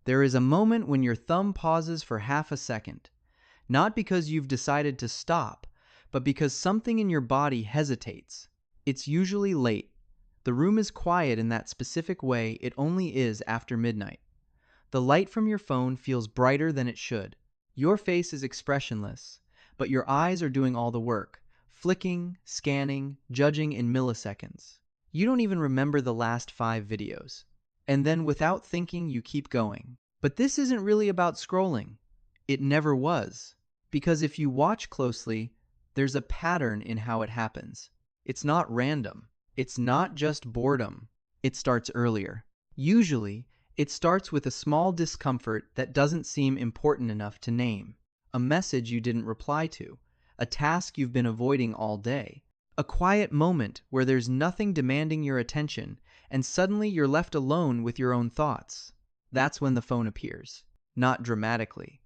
There is a moment when your thumb pauses for half a second, not because you've decided to stop, but because something in your body hesitates. It's usually late. The room is quiet in that specific way it only is after midnight. The light from your phone feels brighter than it should. Your face is expressionless, but your eyes are doing all the work, flicking, scanning, judging in milliseconds. You don't even remember the last 5 videos. And then without thinking, you keep going. But this isn't really about scrolling. It never was. Because if you watch closely, there's a pattern in how it happens. It's not random. It's not just boredom. It starts earlier. Usually, it starts with a small discomfort that doesn't seem important enough to name. A message you didn't reply to. A task you've been avoiding all day. A quiet moment where there's nothing demanding your attention, and suddenly you're left alone with your own thoughts. That's when the phone appears. Not dramatically.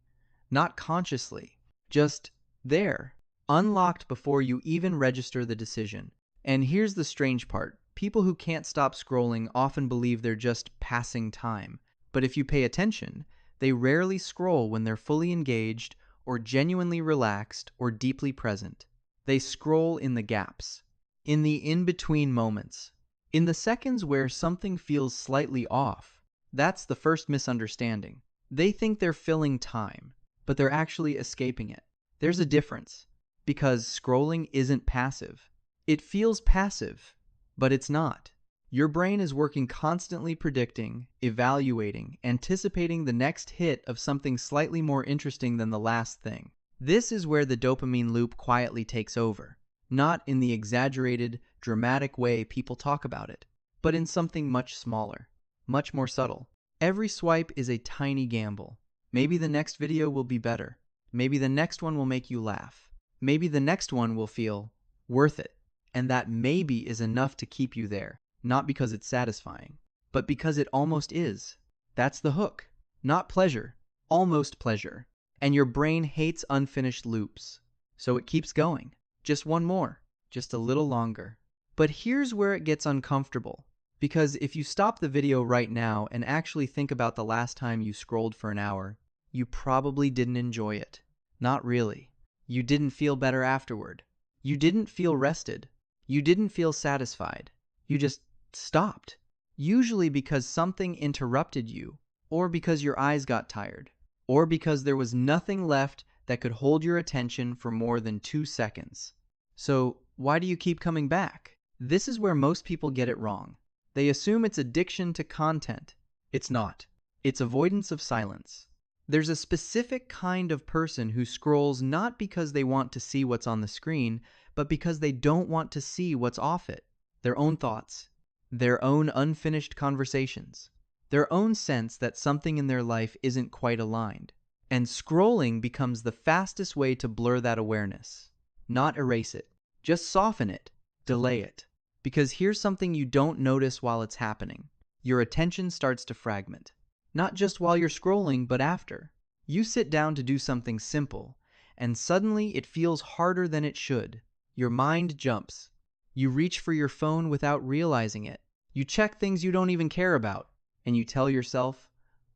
Not consciously. Just there. Unlocked before you even register the decision. And here's the strange part. People who can't stop scrolling often believe they're just passing time. But if you pay attention, they rarely scroll when they're fully engaged or genuinely relaxed or deeply present. They scroll in the gaps, in the in-between moments, in the seconds where something feels slightly off. That's the first misunderstanding. They think they're filling time, but they're actually escaping it. There's a difference, because scrolling isn't passive. It feels passive, but it's not. Your brain is working constantly predicting, evaluating, anticipating the next hit of something slightly more interesting than the last thing. This is where the dopamine loop quietly takes over, not in the exaggerated, dramatic way people talk about it, but in something much smaller, much more subtle. Every swipe is a tiny gamble. Maybe the next video will be better. Maybe the next one will make you laugh. Maybe the next one will feel worth it. And that maybe is enough to keep you there, not because it's satisfying, but because it almost is. That's the hook. Not pleasure, almost pleasure. And your brain hates unfinished loops, so it keeps going. Just one more, just a little longer. But here's where it gets uncomfortable, because if you stop the video right now and actually think about the last time you scrolled for an hour, you probably didn't enjoy it. Not really. You didn't feel better afterward. You didn't feel rested. You didn't feel satisfied. You just stopped. Usually because something interrupted you, or because your eyes got tired, or because there was nothing left that could hold your attention for more than 2 seconds. So why do you keep coming back? This is where most people get it wrong. They assume it's addiction to content. It's not. It's avoidance of silence. There's a specific kind of person who scrolls not because they want to see what's on the screen, but because they don't want to see what's off it. Their own thoughts, their own unfinished conversations, their own sense that something in their life isn't quite aligned. And scrolling becomes the fastest way to blur that awareness. Not erase it. Just soften it. Delay it. Because here's something you don't notice while it's happening. Your attention starts to fragment. Not just while you're scrolling, but after. You sit down to do something simple, and suddenly it feels harder than it should. Your mind jumps. You reach for your phone without realizing it. You check things you don't even care about, and you tell yourself,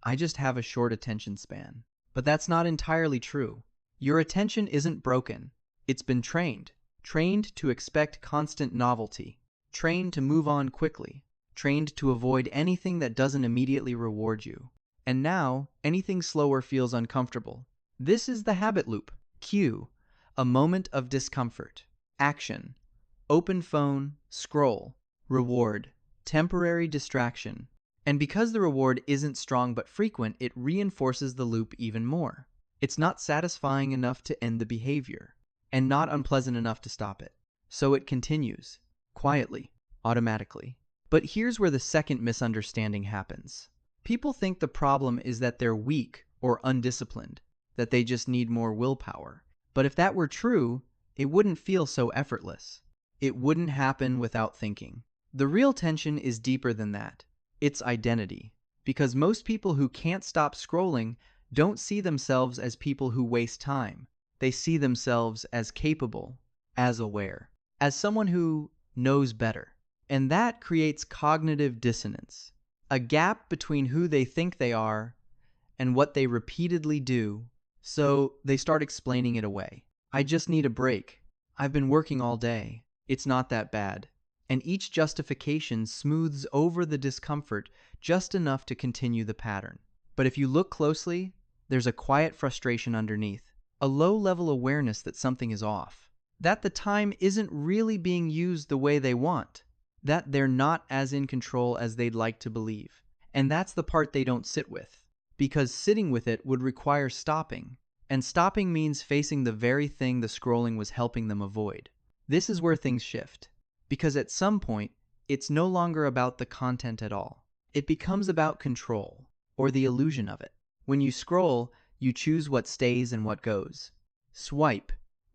I just have a short attention span. But that's not entirely true. Your attention isn't broken. It's been trained. Trained to expect constant novelty. Trained to move on quickly. Trained to avoid anything that doesn't immediately reward you. And now, anything slower feels uncomfortable. This is the habit loop. Cue. A moment of discomfort. Action. Open phone, scroll. Reward. Temporary distraction. And because the reward isn't strong but frequent, it reinforces the loop even more. It's not satisfying enough to end the behavior, and not unpleasant enough to stop it. So it continues, quietly, automatically. But here's where the second misunderstanding happens. People think the problem is that they're weak or undisciplined, that they just need more willpower. But if that were true, it wouldn't feel so effortless. It wouldn't happen without thinking. The real tension is deeper than that. It's identity. Because most people who can't stop scrolling don't see themselves as people who waste time. They see themselves as capable, as aware, as someone who knows better. And that creates cognitive dissonance. A gap between who they think they are and what they repeatedly do, so they start explaining it away. I just need a break. I've been working all day. It's not that bad. And each justification smooths over the discomfort just enough to continue the pattern. But if you look closely, there's a quiet frustration underneath, a low-level awareness that something is off, that the time isn't really being used the way they want, that they're not as in control as they'd like to believe. And that's the part they don't sit with, because sitting with it would require stopping, and stopping means facing the very thing the scrolling was helping them avoid. This is where things shift, because at some point, it's no longer about the content at all. It becomes about control, or the illusion of it. When you scroll, you choose what stays and what goes. Swipe,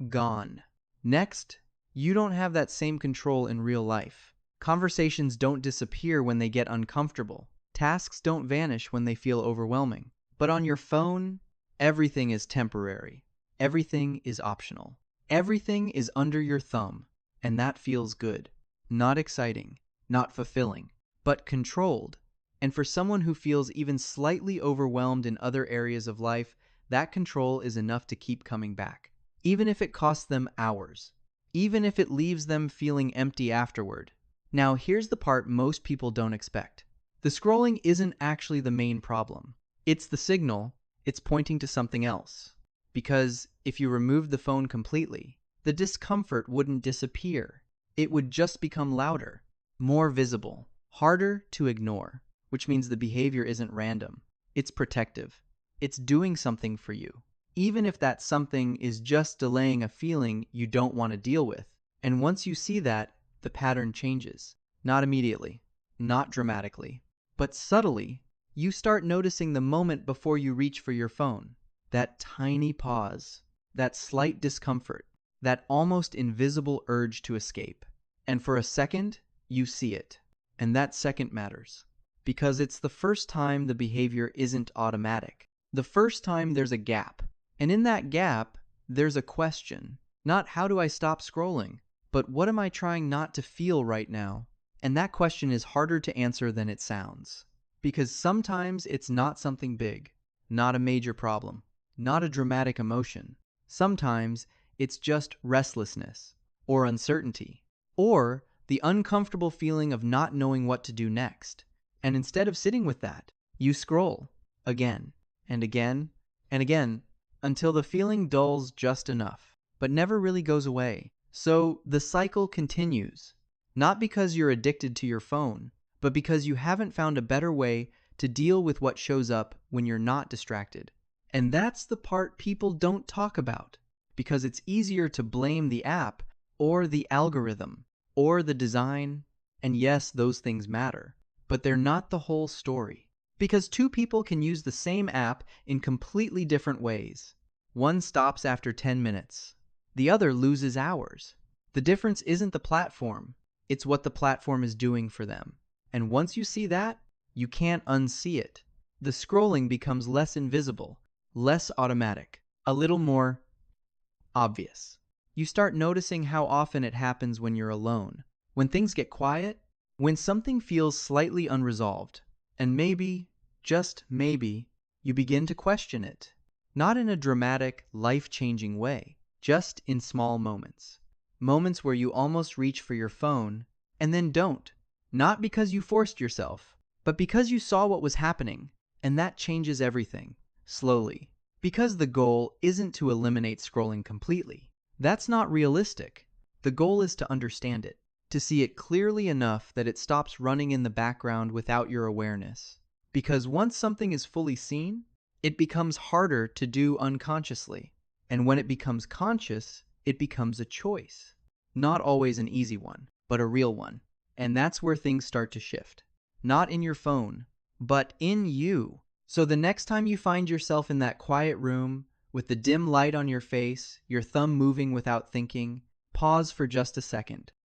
gone. Next, you don't have that same control in real life. Conversations don't disappear when they get uncomfortable. Tasks don't vanish when they feel overwhelming. But on your phone, everything is temporary. Everything is optional. Everything is under your thumb, and that feels good. Not exciting, not fulfilling, but controlled. And for someone who feels even slightly overwhelmed in other areas of life, that control is enough to keep coming back. Even if it costs them hours. Even if it leaves them feeling empty afterward. Now, here's the part most people don't expect. The scrolling isn't actually the main problem. It's the signal. It's pointing to something else. Because if you removed the phone completely, the discomfort wouldn't disappear. It would just become louder, more visible, harder to ignore, which means the behavior isn't random. It's protective. It's doing something for you, even if that something is just delaying a feeling you don't want to deal with. And once you see that, the pattern changes. Not immediately, not dramatically, but subtly. You start noticing the moment before you reach for your phone. That tiny pause, that slight discomfort, that almost invisible urge to escape. And for a second, you see it. And that second matters. Because it's the first time the behavior isn't automatic. The first time there's a gap. And in that gap, there's a question. Not how do I stop scrolling, but what am I trying not to feel right now? And that question is harder to answer than it sounds. Because sometimes it's not something big, not a major problem, not a dramatic emotion. Sometimes it's just restlessness, or uncertainty, or the uncomfortable feeling of not knowing what to do next. And instead of sitting with that, you scroll again and again and again until the feeling dulls just enough, but never really goes away. So the cycle continues, not because you're addicted to your phone, but because you haven't found a better way to deal with what shows up when you're not distracted. And that's the part people don't talk about, because it's easier to blame the app or the algorithm or the design. And yes, those things matter, but they're not the whole story. Because two people can use the same app in completely different ways. One stops after 10 minutes. The other loses hours. The difference isn't the platform. It's what the platform is doing for them. And once you see that, you can't unsee it. The scrolling becomes less invisible, less automatic, a little more obvious. You start noticing how often it happens when you're alone, when things get quiet, when something feels slightly unresolved. And maybe, just maybe, you begin to question it. Not in a dramatic, life-changing way, just in small moments. Moments where you almost reach for your phone, and then don't. Not because you forced yourself, but because you saw what was happening, and that changes everything, slowly. Because the goal isn't to eliminate scrolling completely. That's not realistic. The goal is to understand it, to see it clearly enough that it stops running in the background without your awareness. Because once something is fully seen, it becomes harder to do unconsciously. And when it becomes conscious, it becomes a choice. Not always an easy one, but a real one. And that's where things start to shift. Not in your phone, but in you. So the next time you find yourself in that quiet room, with the dim light on your face, your thumb moving without thinking, pause for just a second.